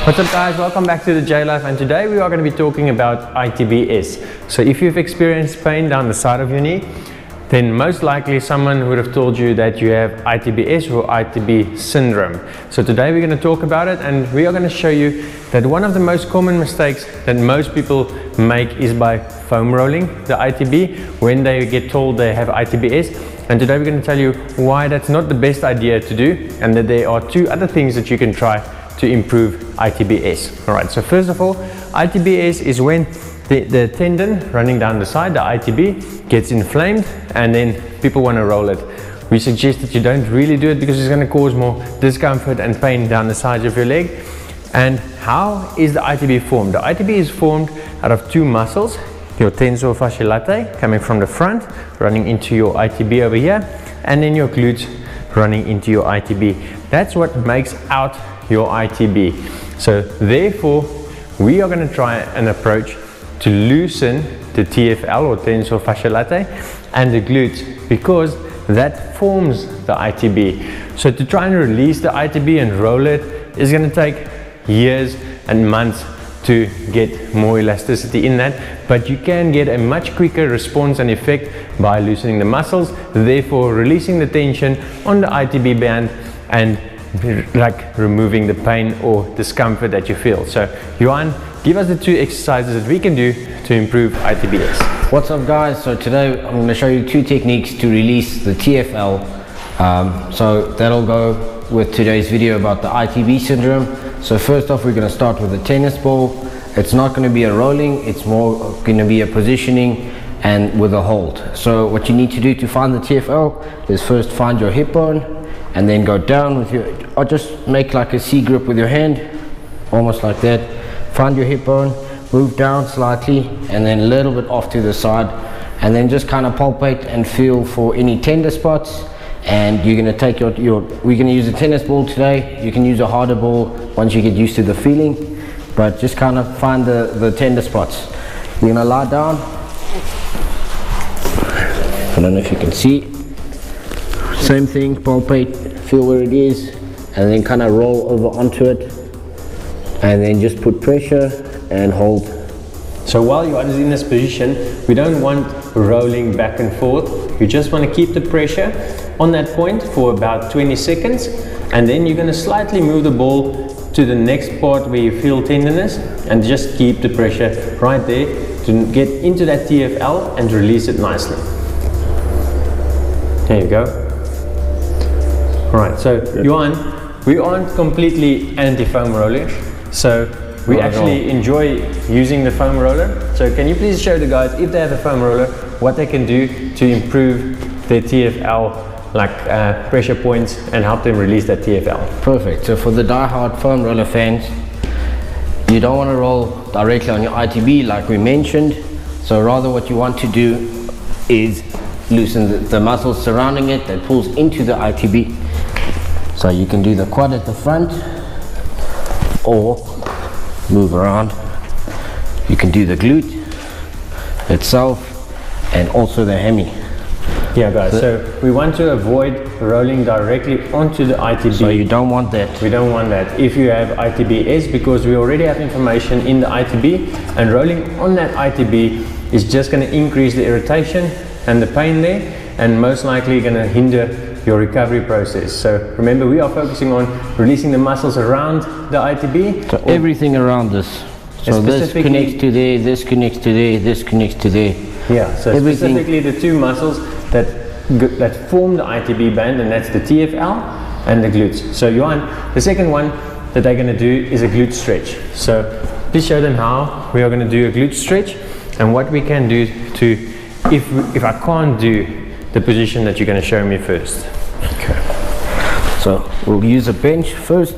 What's up guys, welcome back to the J Life, and today we are going to be talking about ITBs. So if you've experienced pain down the side of your knee, then most likely someone would have told you that you have ITBs or ITB syndrome. So today we're going to talk about it, and we are going to show you that one of the most common mistakes that most people make is by foam rolling the ITB when they get told they have ITBs. And today we're going to tell you why that's not the best idea to do, and that there are two other things that you can try to improve ITBs. Alright, so first of all, ITBs is when the tendon running down the side, the ITB, gets inflamed and then people want to roll it. We suggest that you don't really do it because it's going to cause more discomfort and pain down the sides of your leg. And how is the ITB formed? The ITB is formed out of two muscles, your tensor fasciae latae coming from the front, running into your ITB over here, and then your glutes running into your ITB. That's what makes out your ITB. So therefore we are going to try an approach to loosen the TFL or tensor fasciae latae and the glutes, because that forms the ITB. So to try and release the ITB and roll it is going to take years and months to get more elasticity in that, but you can get a much quicker response and effect by loosening the muscles, therefore releasing the tension on the ITB band and like removing the pain or discomfort that you feel. So Johann, give us the two exercises that we can do to improve ITBs. What's up guys, so today I'm going to show you two techniques to release the TFL. So that'll go with today's video about the ITB syndrome. So first off, we're going to start with a tennis ball. It's not going to be a rolling, it's more going to be a positioning and with a hold. So what you need to do to find the TFL is first find your hip bone and then go down with your, or just make like a C grip with your hand, almost like that. Find your hip bone, move down slightly and then a little bit off to the side, and then just kind of palpate and feel for any tender spots. And you're going to take we're going to use a tennis ball today. You can use a harder ball once you get used to the feeling, but just kind of find the tender spots. You're going to lie down. I don't know if you can see. Same thing, palpate, feel where it is, and then kind of roll over onto it, and then just put pressure and hold. So while you are in this position, we don't want rolling back and forth. You just want to keep the pressure on that point for about 20 seconds, and then you're going to slightly move the ball to the next part where you feel tenderness, and just keep the pressure right there to get into that TFL and release it nicely. There you go. Alright, so Johann, we aren't completely anti-foam rollers, so we actually enjoy using the foam roller. So can you please show the guys, if they have a foam roller, what they can do to improve their TFL, like pressure points, and help them release that TFL? Perfect. So for the die-hard foam roller fans, you don't want to roll directly on your ITB like we mentioned. So rather what you want to do is loosen the muscles surrounding it that pulls into the ITB. So you can do the quad at the front or move around. You can do the glute itself and also the hemi. Yeah guys, so we want to avoid rolling directly onto the ITB. So you don't want that. We don't want that if you have ITBs, because we already have information in the ITB, and rolling on that ITB is just going to increase the irritation and the pain there, and most likely going to hinder your recovery process. So remember, we are focusing on releasing the muscles around the ITB. So everything around this. So this connects to there, this connects to there, this connects to there. Yeah, so everything. Specifically the two muscles that form the ITB band, and that's the TFL and the glutes. So Johann, the second one that they're going to do is a glute stretch. So please show them how we are going to do a glute stretch and what we can do to, if I can't do the position that you're going to show me first. Okay. So we'll use a bench first.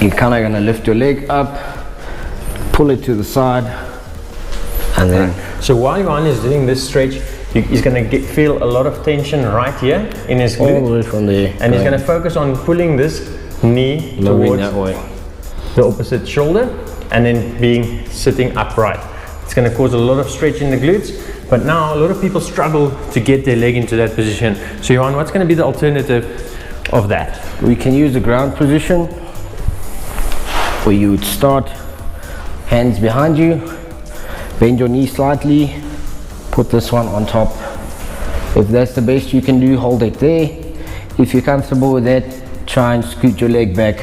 You're kind of going to lift your leg up, pull it to the side, and then. So while Johann is doing this stretch, he's going to feel a lot of tension right here in his glute. All the way from there. And he's going to focus on pulling this knee towards that way, the opposite shoulder, and then sitting upright. It's going to cause a lot of stretch in the glutes, but now a lot of people struggle to get their leg into that position. So Johann, what's going to be the alternative of that? We can use the ground position. where you would start, hands behind you, bend your knee slightly, put this one on top. If that's the best you can do, hold it there. If you're comfortable with that, try and scoot your leg back.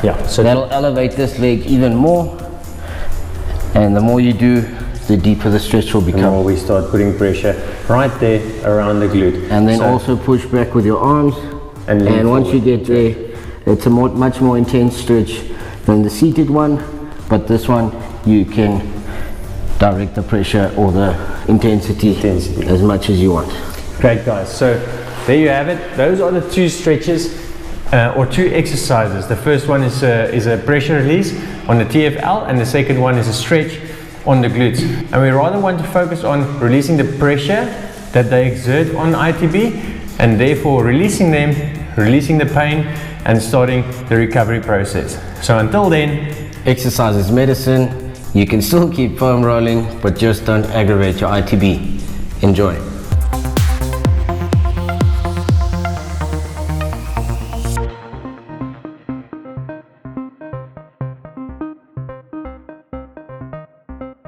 Yeah, so that'll elevate this leg even more, and the more you do, the deeper the stretch will become. the more we start putting pressure right there around the glute. And then also push back with your arms, and once you get there, it's a much more intense stretch than the seated one, but this one you can direct the pressure or the intensity as much as you want. Great guys, so there you have it. Those are the two stretches or two exercises. The first one is a pressure release on the TFL, and the second one is a stretch on the glutes. And we rather want to focus on releasing the pressure that they exert on ITB, and therefore releasing them, releasing the pain, and starting the recovery process. So until then, exercise is medicine. You can still keep foam rolling, but just don't aggravate your ITB. Enjoy.